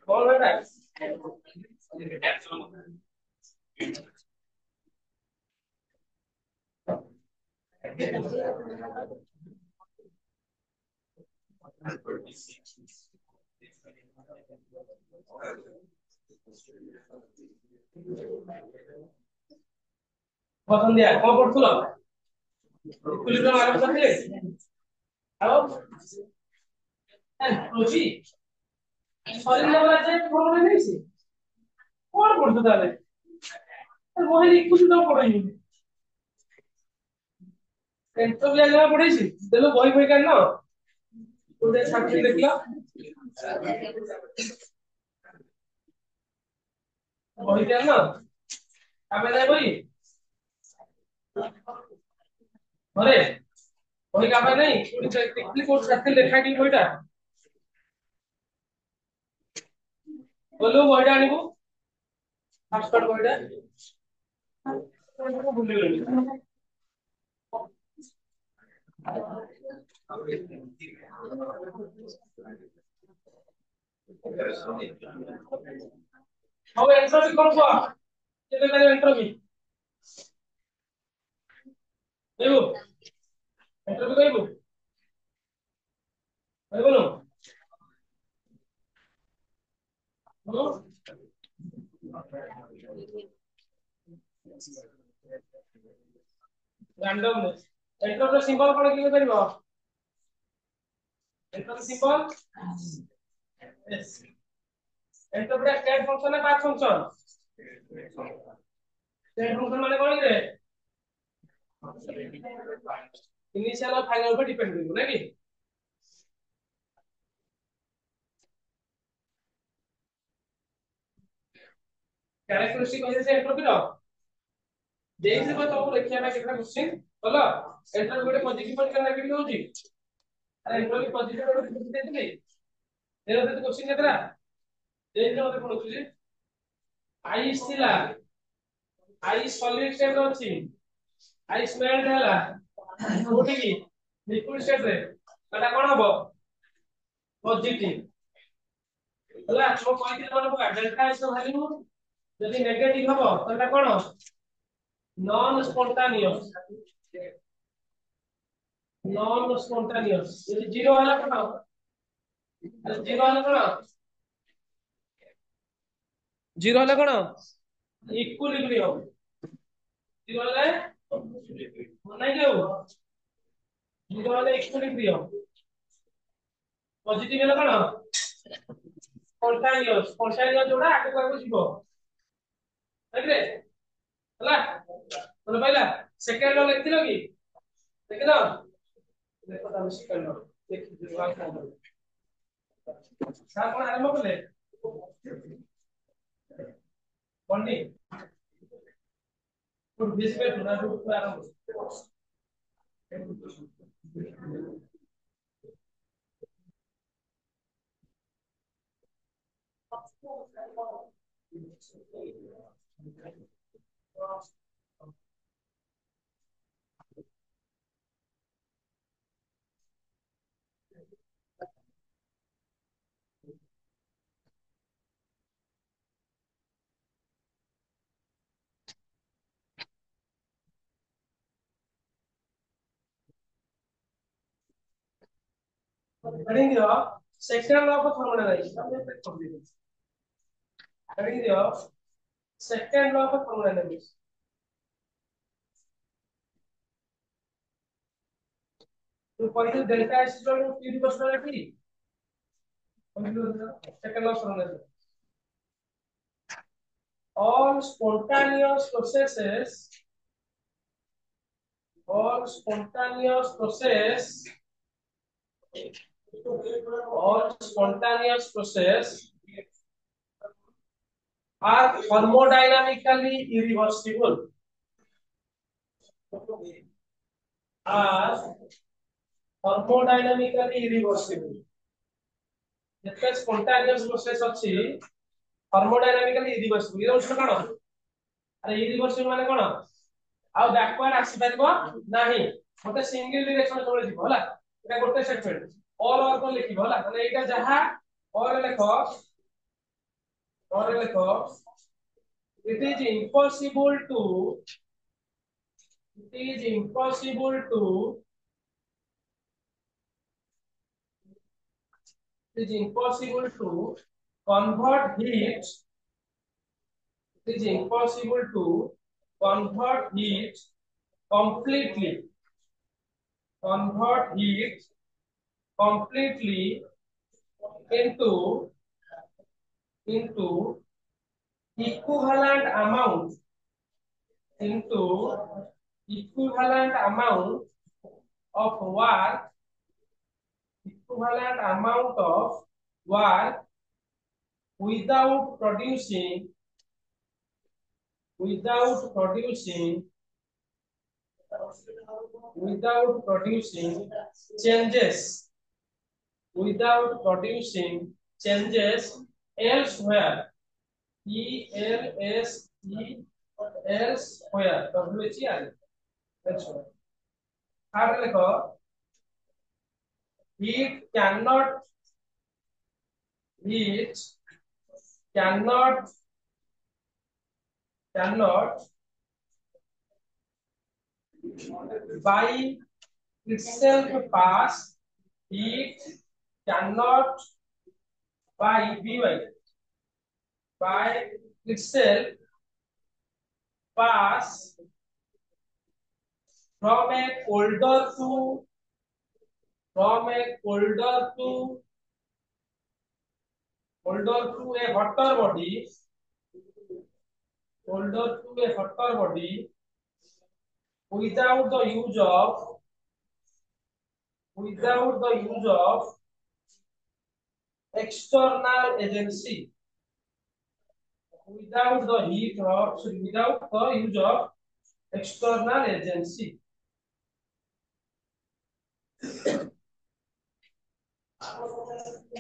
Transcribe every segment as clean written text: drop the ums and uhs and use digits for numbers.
कौन है पसंद दिया कौन पढ़ुल इक्विलिब्रियम आरंभ करथिले आओ रोजी शरीर लेवल আছে প্রবলেম নেইছে কোন পড়তো তাহলে মোহিনী ইকুইলিব্রিয়াম পড়াইনি এন্ট্রপি আগে পড়াইছি দেলো বই বই কেন ওদের সাথে দেখলা বই কেন আমি যাই বই আরে বই কাপা নাই পুরি টেকনিক কোর্স সাথে লেখাই দি বইটা বলো বইটা আনিবো ফার্স্ট পার্ট বইটা ভুলে গেলি હવે એન્ટ્રોપી કરવો કેતે કરે એન્ટ્રોપી દેવું એન્ટ્રોપી કઈબુ કઈ બોલો randomness एंट्रोपी सिंबल कोन कि करिवो entropy symbol S entropy state function है पाथ फंक्शन स्टेट फंक्शन माने कोन रे इनिशियल और फाइनल पर डिपेंड करिवो ना कि कैरेक्टरिस्टिक होय से एंट्रोपी रो देइसे को तो देखिया ना केतना क्वेश्चन बोलो एंट्रोपी गोटे पॉजिटिव पॉइंट का नेगेटिव होजी अरे एंट्रोपी पॉजिटिव और नेगेटिव देथिले एरो तो क्वेश्चन केतरा देइसे मते कोन होची आइस थिला आइस सॉलिड स्टेट अछि आइस मेल्ट हैला कोठी की लिक्विड स्टेट रे एटा कोन हबो पॉजिटिव हला हम कहि दिले माने डेल्टा इज द वैल्यू यदि नेगेटिव हबो त एटा कोन नॉन स्पॉन्टेनियस यदि जीरो हला कोन जीरो हला कोन जीरो हला कोन इक्विलिब्रियम जीरो हला नहीं केउ जीरो हला इक्विलिब्रियम पॉजिटिव हला कोन स्पॉन्टेनियस जोड़ा आगे को जीवो देखले हला बोले पहला सेकंड लो लिखथिलो की देखिलो देखो त सेकंड लो देख दिवाल का सा कोन आरंभ करले कोनी तो बीच में थोड़ा रूप आरंभ Heading the second law of thermodynamics. Heading the second law of thermodynamics. तो पहले delta S equal to Q equal to T second law of thermodynamics. All spontaneous processes are thermodynamics irreversible. ଯେତେ spontaneous process ଅଛି thermodynamically irreversible। ये उसका कौन अरे irreversible माने कौन ଆଉ बैकवर्ड आसी परबो नाही मते सिंगल डायरेक्शन तोळे जीवो हला एटा गोटे स्टेटमेंट ऑल और को लिखिबो हला माने एटा जहा और लेखो it is impossible to it is impossible to it is impossible to convert heat it is impossible to convert heat completely convert heat completely into equivalent amount into equivalent amount of work equivalent amount of work without producing without producing without producing changes without producing changes elsewhere ELSE elsewhere WHER elsewhere third lekho heat heat cannot by itself pass heat cannot by itself pass from a colder to a hotter body without the use of external agency without the use of external agency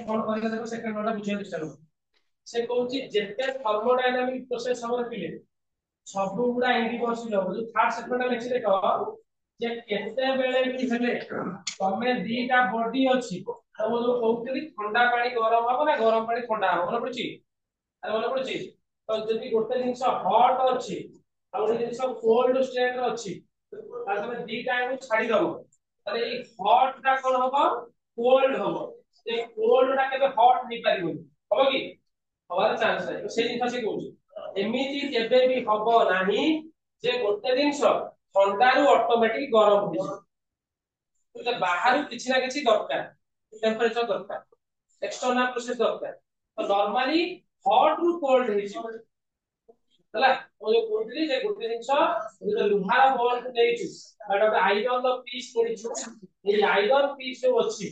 कौन करेगा देखो second वाला बुझे चेष्टा करो से कहूची जेते thermodynamic process हमर पिले सब गुडा इरिवर्सिबल हो जो थर्ड सेगमेंट लेछि देखो जे केते बेले भी हेले तमे दीटा बॉडी अछि तो जो कहउतली ठंडा पानी गरम हो ना गरम पानी ठंडा हो मन पड़छि अरे मन पड़छि तो जदि गोटे जिंस हॉट अछि आ गोटे जिंस कोल्ड स्टेट रे अछि आ तमे दीटा को छाडी दबो अरे ई हॉट टा कोन होबो कोल्ड होबो से कोल्ड टा केबे हॉट नै परिबो होबो की हवार चांस है से जिंस से कहउछि एमिति केबे भी हबो नाही जे गोटे जिंस ठंडा रु ऑटोमेटिक गरम हो तो बाहर किछि ना किछि दरकार टेंपरेचर दरकार एक्सटर्नल प्रोसेस दरकार तो नॉर्मली हॉट रु कोल्ड हे छी हला ओ जो कोल्ड जे गोटे जिंस जो लुहार बॉल को देइछु बट अब आयरन लो पीस करिछु ए आयरन पीस जो अछि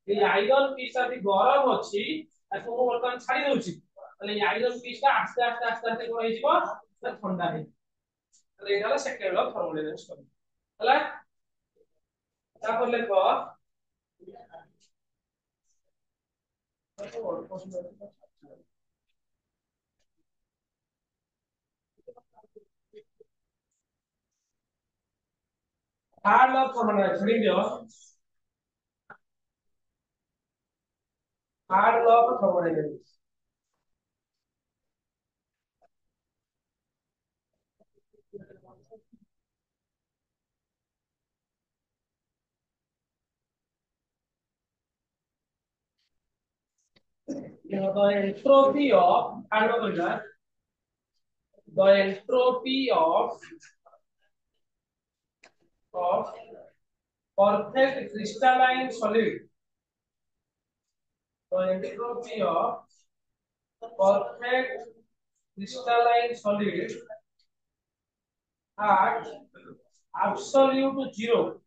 ए आयरन पीस अभी गरम अछि आ को बर्तन छाडी दउछि तले आयरन पीस ता आस्ते आस्ते आस्ते आस्ते कोन हे जिवो ना ठंडा हे तले एला सेकेंड लो थर्मोडायनामिक्स कर हला ता पर लेखो थर्ड लॉ थर्मोडायनामिक्स रीड दियो third law of thermodynamics you know the entropy of the entropy of perfect crystalline solid the entropy of perfect crystalline solid at absolute zero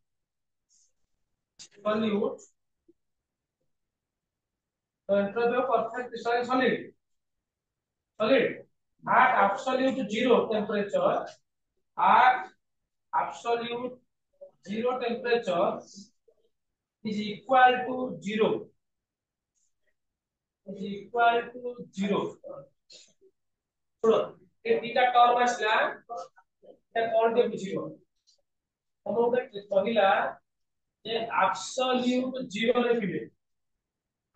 solute the entropy of perfect crystalline solid at absolute zero temperature at absolute zero temperature is equal to zero is equal to zero छोड़ो ये तीटा term आसला ए कोन के बुझियो हम गोटे कहला जे absolute zero रे फिले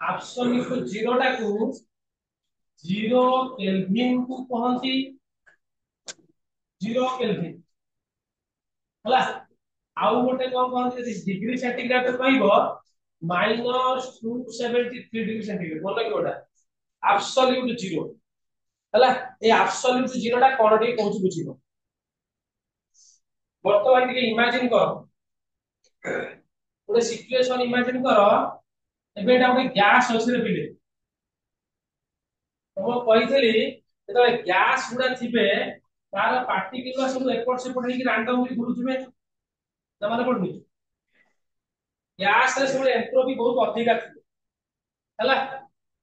absolute zero टा को जीरो केल्विन को कहंती जीरो केल्विन हला आउ गोटे कोन कहंती डिग्री सेंटीग्रेड रे कहइबो -273 डिग्री सेंटीग्रेड बोल कि ओटा एब्सोल्यूट जीरो हला ए एब्सोल्यूट जीरो टा कोन टे कहउछ बुझिबो वर्तमान के इमेजिन कर गोटे सिचुएशन इमेजिन कर एबे एटा गोटे गैस अछि रे पिले तो कहितली जेतले गैस गुडा थिबे तार पार्टिकल सब एपट सेपट हेकी रैंडमली घुरुथिबे जमाने पड़नी गैस रे सब एंट्रोपी बहुत अधिक थिबे हला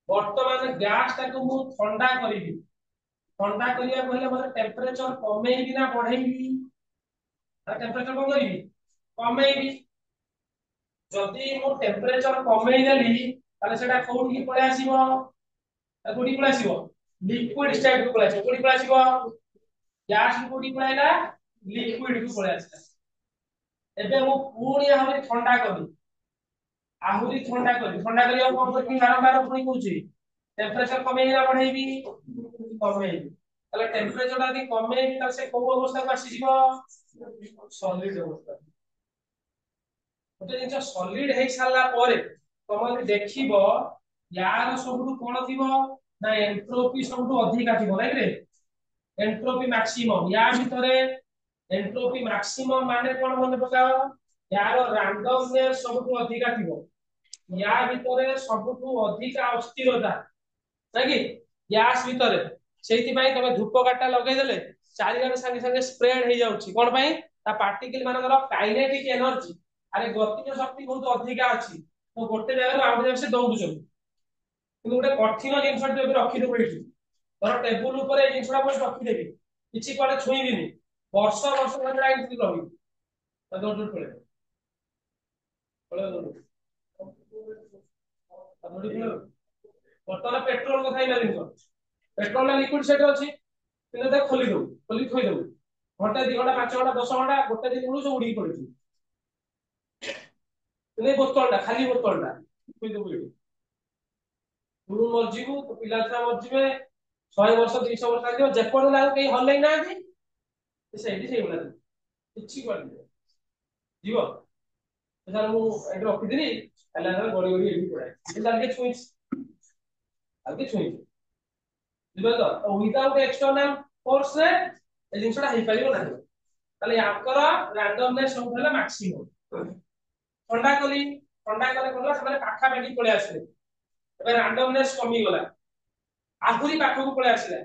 वर्तमान गैस टा को मु ठंडा करिवि ठंडा करिया कहले मतलब टेंपरेचर कमेइबि ना बढ़ेइबि आ टेंपरेचर को करिवि कमेइबि जदि मु टेंपरेचर कमेइ देली ताले सेटा कोठी की पळे आसीबो कोठी पळे आसीबो लिक्विड स्टेट को पळे आसीबो कोठी पळे आसीबो गैस को कोठी पळे आइला लिक्विड को पळे आसीला एबे मु पूरी आहुरी ठंडा करी आहुरी ठंडा करिया कोन करबी बारंबार पुणी कहूची टेंपरेचर कमेइ ना बढ़ेइबी कमेइ ताले टेंपरेचर ता यदि कमेइ ताले से को अवस्था को आसी जीवो सॉलिड अवस्था गोटे जिनिस सॉलिड हे साला परे तमे देखिबो यार सबटु कोन थिबो ना एंट्रोपी सबटु अधिका थिबो राइट रे एंट्रोपी मैक्सिमम या भितरे एंट्रोपी मैक्सिमम माने कोन मन पकाओ यार रैंडमनेस सबटु अधिका थिबो या भितरे सबटु अधिका अस्थिरता नाकि गैस भितरे सेति पई तमे धूप काटा लगे देले चारियाडे संगे संगे स्प्रेड हे जाउची कोन पई ता पार्टिकल मानकर काइनेटिक एनर्जी अरे गतिज शक्ति बहुत अधिका अछि तो गोटे जगह आउ जगह से दौड़ुछन किंतु गोटे कठिन जिनिस टे रखि देबो एठी तोर टेबुल ऊपर ए जिनिसटा को रखि देबी किछि कोडे छुईबिनी वर्ष वर्ष धरि आइति रही तो दौड़ पळे पळे दौड़ बर्तमान पेट्रोल कथा ही जिनिस पेट्रोल ना लिक्विड सेट अछि किंतु ता खोली दउ खोली थोई दउ घंटा 2 घंटा 5 घंटा 10 घंटा गोटे दिन उडु सब उडी पड़िछि नहीं बोतलटा खाली बोतलटा कोई दबो एठी तू मरजीबू तो पिला छा मरजीबे 100 वर्ष 200 वर्ष आजियो जेपण लागो केही हल्लै नाथि सेठी सेही बोला किछि करदे जीवो सर मु एठी रखि दिनी हला हला गड़ी गड़ी एठी पड़ाय ये लागे छुई आगे छुई जीवो तो विदाउट एक्सटर्नल फोर्स रे ए जिंसटा हे परिबो नाही ताले याकर रैंडमनेस सब हला मैक्सिमम ठंडा कले कोला से पाखा पाखी पळे आसले एबे रैंडमनेस कमी गला आहुरी पाखा को पळे आसले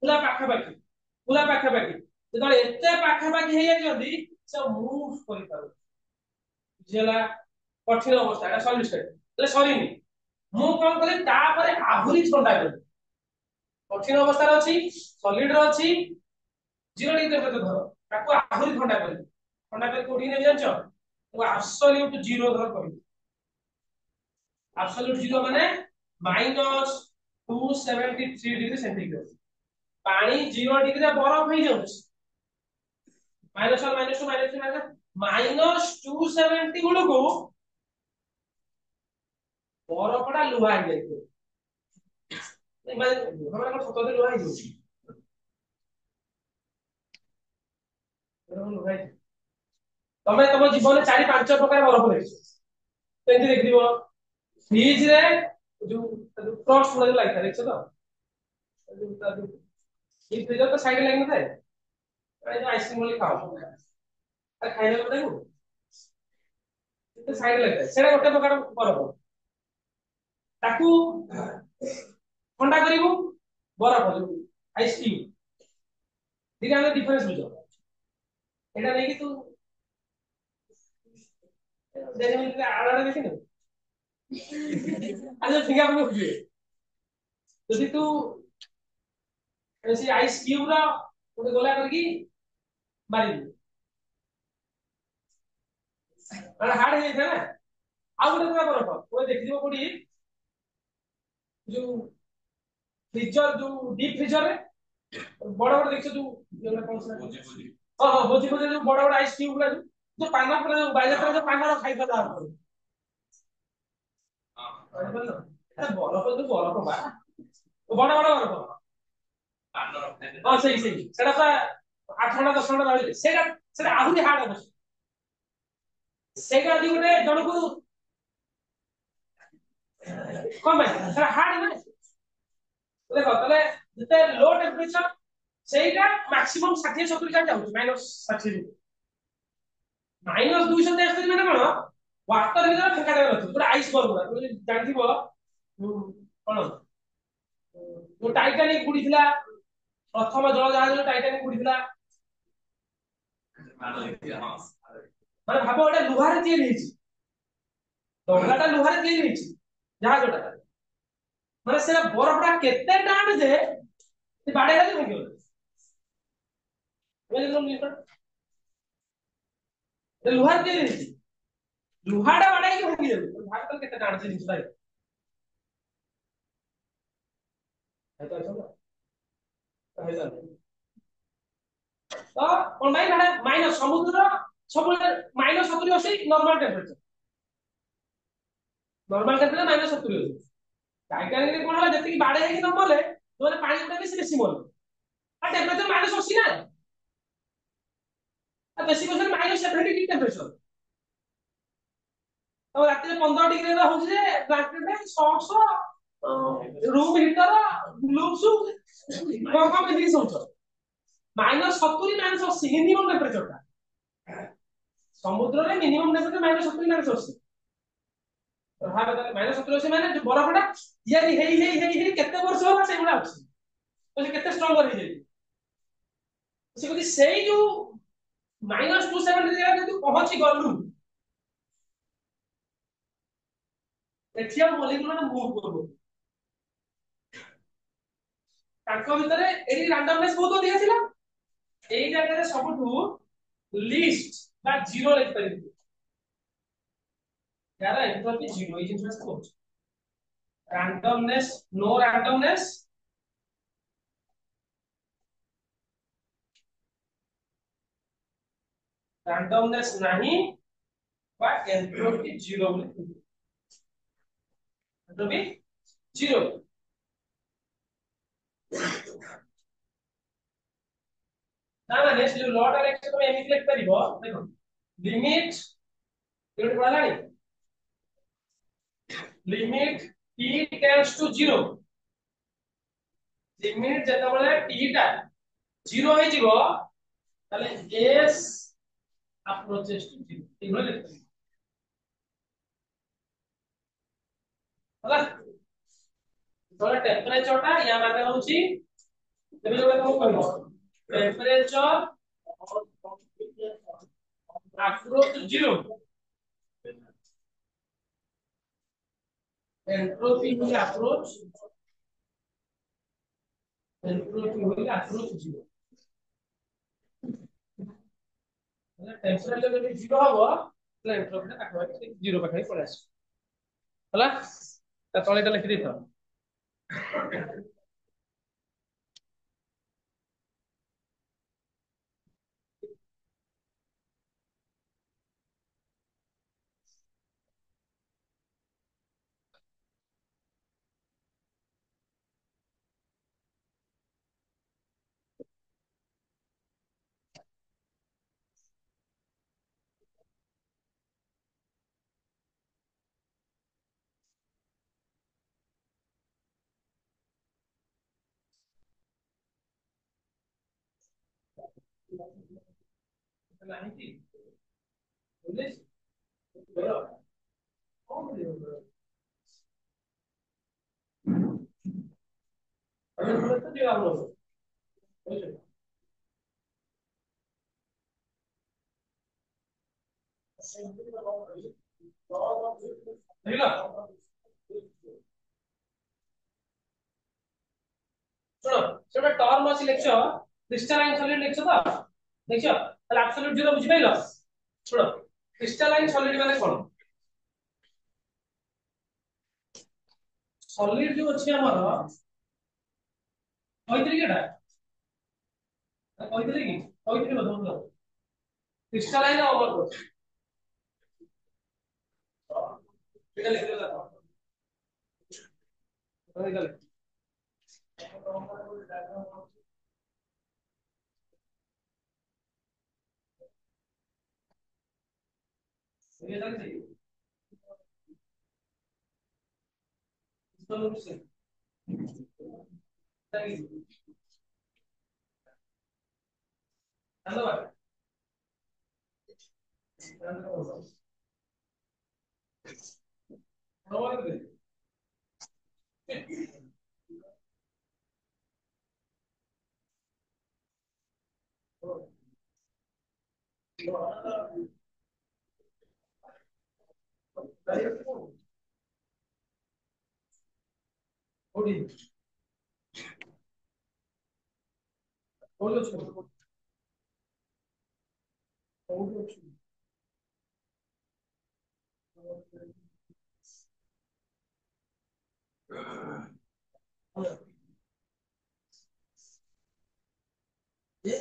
पूरा पाखा पाखी जदि एते पाखा पाखी हे जदी से मूव करि पारो जेला कठिन अवस्था एटा सॉलिड स्टेट ले सरीनी मु कोन कले ता परे आहुरी ठंडा कले कठिन अवस्था रे अछि सॉलिड रे अछि 0 डिग्री टेंपरेचर धरो ताको आहुरी ठंडा कर कोठी ने जानछो वो एब्सोल्यूट जीरो धर करी एब्सोल्यूट जीरो माने -273 डिग्री सेंटीग्रेड पानी 0 डिग्री रे बरफ हो जाउछ -1 -2 -3 -270 गुलो को बरफटा लुहा हो जाइतो माने हमरा को सतते लुहा हो जाउछ लुहा तमे तम जीवन 4-5 प्रकार बरफ देखियो तो एंती देखिबो फ्रिज रे जो फ्रॉस्ट वाला लाइट है देखछो तो ये फ्रिज तो साइड लाइन में थाए जो आइसक्रीम वाली खाओ अरे खाइले को देखो तो साइड लाइन है सेटा गोटे प्रकार बरफ ताकू ठंडा करिवो बरफ जो आइसक्रीम दिगा में डिफरेंस बुझो एटा नहीं कि तू देने में आड़ा देखि न अच्छा ठीक है आपको बुझिए यदि तू ऐसे आइस क्यूब रा गोटे गोला करके मारी माने हार्ड हे था ना आ गोटे का बरफ कोई देख दियो कोडी जो फ्रीजर जो डीप फ्रीजर रे बड़ बड़ देखछो जो जोला कौन सा हां हां बोझी बोझी जो बड़ बड़ आइस क्यूब ला जो पाना पर बाइलेटर जो पाना खाई पाला हां बरफ जो बरफ बा बड़ा बड़ा बरफ ହଁ ସେଟା ପୁରା 8 ଘଣ୍ଟା 10 ଘଣ୍ଟା ରହିଲେ ସେଟା ଆହୁରି ହାର୍ଡ ହବ ସେଇଟା ଯଦି ଗୋଟେ ଜଣକୁ କଣ ପାଇଁ ସେଟା ହାର୍ଡ ନା ଦେଖ ତାହେଲେ ଯେତେ ଲୋ ଟେମ୍ପରେଚର ସେଇଟା ମାକ୍ସିମମ୍ 60-70 ଯାଏ ଯାଉଛି -60 -273 ମାନେ କଣ ୱାଟର ଭିତରେ ଫେଙ୍କା ଜାଗା ଅଛି ଗୋଟେ ଆଇସ୍ ବଲ୍ ଗୁଡା তুমি ଜାଣିଥିବ କଣ ଯୋଉ ଟାଇଟାନିକ ବୁଡିଥିଲା ପ୍ରଥମ ଜଳ ଜାହାଜ ଟାଇଟାନିକ ବୁଡିଥିଲା ମାନେ ଭାବ ଗୋଟେ ଲୁହାରେ ତିଆରି ହେଇଛି ଡଙ୍ଗାଟା ଲୁହାରେ ତିଆରି ହେଇଛି ଜାହାଜଟା ମାନେ ସେଟା ବରଫଟା କେତେ ଟାଣ ଯେ ସେ ବାଡେଇ ଗଲେ ଭାଙ୍ଗିବ ଲୁହାରେ ତିଆରି ହେଇଛି ଲୁହାଟା ବାଡେଇକି ଭାଙ୍ଗି ଦେବୁ ଭାଗ କେତେ ଟାଣ ସେ ଜିନିଷଟା ତ କଣ ପାଇଁ ମାନେ ମାଇନସ ସମୁଦ୍ର ସବୁବେଳେ -70 ଅଛି ନର୍ମାଲ ଟେମ୍ପରେଚର -70 ଅଛି ଟାଇଟାନିକ କଣ ହେଲା ଯେତିକି ବାଡେଇ ହେଇକି ନ ମଲେ ମାନେ ପାଣି ଗୁଡା ବେଶୀ ମଲେ ଆଉ ଟେମ୍ପରେଚର -80 ନା ଆଉ ବେଶୀ ବସରେ -70 ଟେମ୍ପରେଚର ଆଉ ରାତିରେ 15 ଡିଗ୍ରୀରେ ହଉଛି ଯେ ବ୍ଲାଙ୍କେଟ ସକ୍ସ ରୁମ ହିଟର ଗ୍ଲୋଭ୍ସ କଣ ପିନ୍ଧିକି ଶୋଉଛ -70 -80 ମିନିମମ୍ ଟେମ୍ପରେଚରଟା ସମୁଦ୍ରରେ ମିନିମମ୍ ଟେମ୍ପରେଚର -70 -80 -70 ଅଛି ମାନେ ବରଫଟା ତିଆରି ହେଇ କେତେ ବର୍ଷ ହେଲା ସେଇଭଳିଆ ଅଛି ତ ସେ କେତେ ଷ୍ଟ୍ରଙ୍ଗ ହେଇଯାଇଛି ସେ ଯଦି ସେଇ ଯୋଉ -270 ଜାଗାରେ ଯଦି ପହଞ୍ଚି ଗଲୁ ଏଠି ଆଉ ମଲିକୁଲର ମୁଭ୍ କରିବ ତାଙ୍କ ଭିତରେ ଏଠି ରାଣ୍ଡମନେସ୍ ବହୁତ ଅଧିକା ଥିଲା ଏଇ ଜାଗାରେ ସବୁଠୁ ଲିଷ୍ଟ ବା ଜିରୋ ଲେଖିପାରିବି यार एंट्रोपी जीरो ये जिनिस कौन randomness no randomness randomness नहीं बा एंट्रोपी जीरो एंट्रोपी जीरो ना माने से जो लॉ डायरेक्शन में एमिट लिख परिबो देखो लिमिट केउट पड़ालानी limit t tends to 0 limit जेता बळे t टा 0 होई जीवो ताले s approaches to 0 इग्नो लिख परिबो होला तो टेम्परेचर टा या माने होची तेबे जो कम करबो temperature approach to 0 entropy will approach 0 মানে টেম্পরেচর যদি 0 হবো তাহলে এন্ট্রপিটা পাখাপাখি 0 পাখাপাখি পড়ে আসবে ହେଲା ତା ତଳେ এটা লিখি ଦେଇଥାଅ ନାହିଁ କି ବୁଝିଲେ ବର କଣ କରିବ ଆମେ ତ ଯିବା ହବ ବୁଝିଲେ ଦେଖିଲ ଶୁଣ ସେଟା ଟର୍ମ ଅଛି ଲେଖଛ କ୍ରିଷ୍ଟାଲାଇନ ସଲିଡ ଲେଖଛ ତ ଦେଖିଛ ତାହେଲେ ଆବସଲ୍ୟୁଟ ଜିରୋ ବୁଝି ପାଇଲ ଶୁଣ କ୍ରିଷ୍ଟାଲାଇନ ସଲିଡ ମାନେ କଣ ସଲିଡ ଯୋଉ ଅଛି ଆମର କହିଥିଲି କି ଏଟା କହିଥିଲି କି କହିଥିଲି ବୋଧେ क्रिस्टलाइन ओवर এটা লিখে দাও হয়ে গেল ये लग जाएगी इसको लोग से धन्यवाद धन्यवाद ओडी बोलो छोड़ो बोलो छोड़ो ये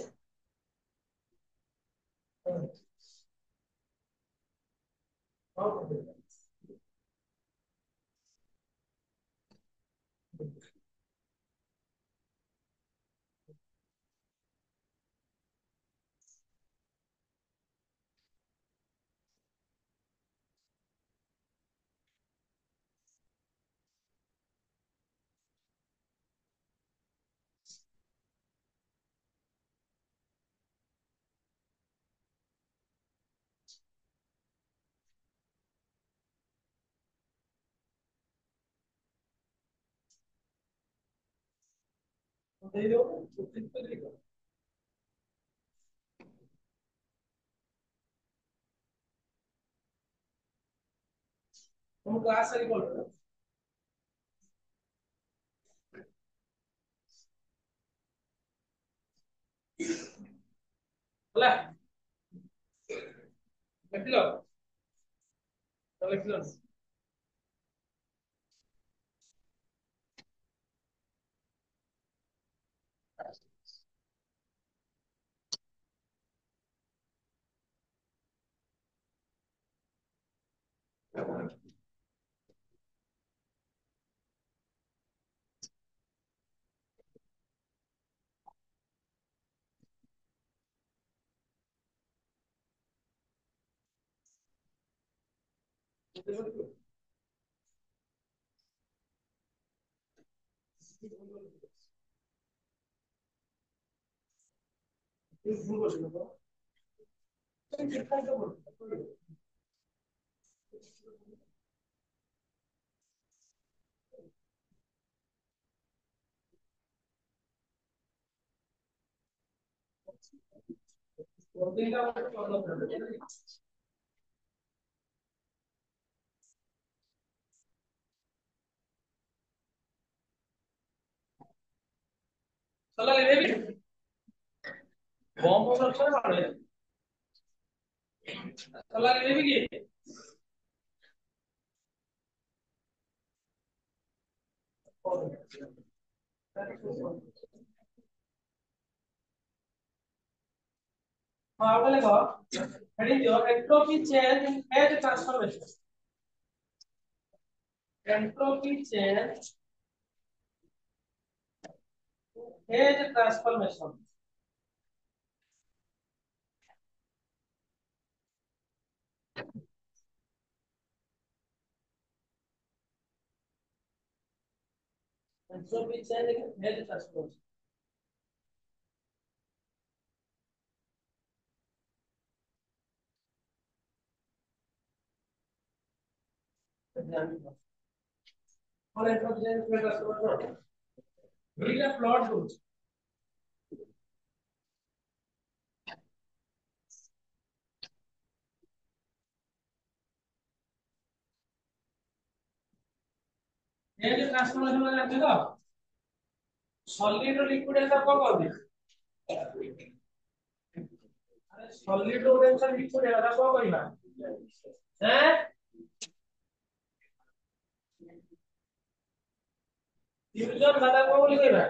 दे दो तुम क्लास से बोल रहे हो बोला लिख लो तो लिख लो चला ले भी बॉम्ब और अच्छा मारे चला ले भी की हाँ आउट लेखो हेडिंग दियो entropy change in as transformation entropy change as transformation entropy change in as transformation और एंट्रोपी चेंज में transformation read the plot rules as transformation में जानते हो सॉलिड और लिक्विड ऐसा कौन कर दे अरे सॉलिड और ऐसा लिक्विड ऐसा कौन करिना हैं फ्यूजन दादा को बोली कहना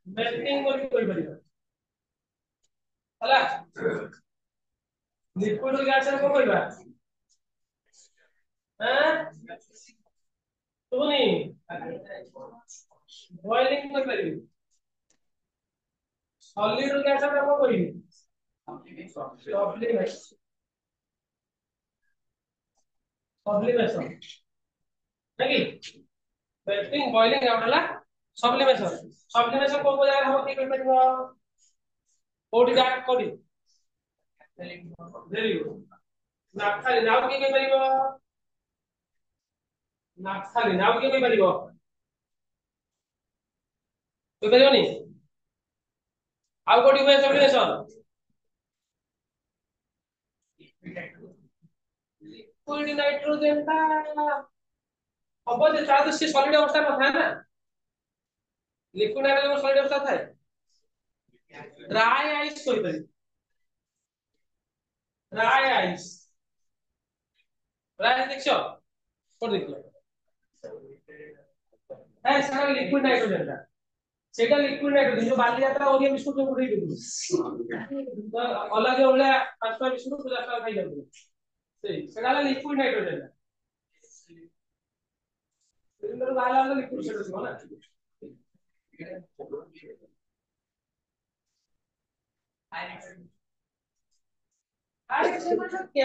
मेल्टिंग बोली कोई परिबा हला लिक्विड ग्यास को कहबा हां सुनी बॉइलिंग कर पारिबी सॉलिड ग्यास को कहबी सब्लिमेशन सब्लिमेशन नहीं वेटिंग बॉइलिंग आउटला सब्लिमेशन सब्लिमेशन को जाय हो कि करबो कोडी डाक कोडी वेरी गुड नाथाली नाउ के परिबो नाथाली नाउ के परिबो परिबोनी आउ कोडी हुए सब्लिमेशन लिक्विड नाइट्रोजन का अब जे ता तो से सॉलिड अवस्था में था ना लिक्विड नाइट्रोजन सॉलिड अवस्था था ड्राई आइस कोई बनी ड्राई आइस ड्राई देखो कोड देखो है सारा लिक्विड नाइट्रोजन का सेटा लिक्विड नाइट्रोजन जो बाली जाता है ओरिया बिस्कुट जो उड़े देबो तो अलग ओला पांचटा बिस्कुट 50 टाका खाई जाबो सही सेटा लिक्विड नाइट्रोजन सिलिंडर बाहर वाला लिक्विड सेटा हो ना अरे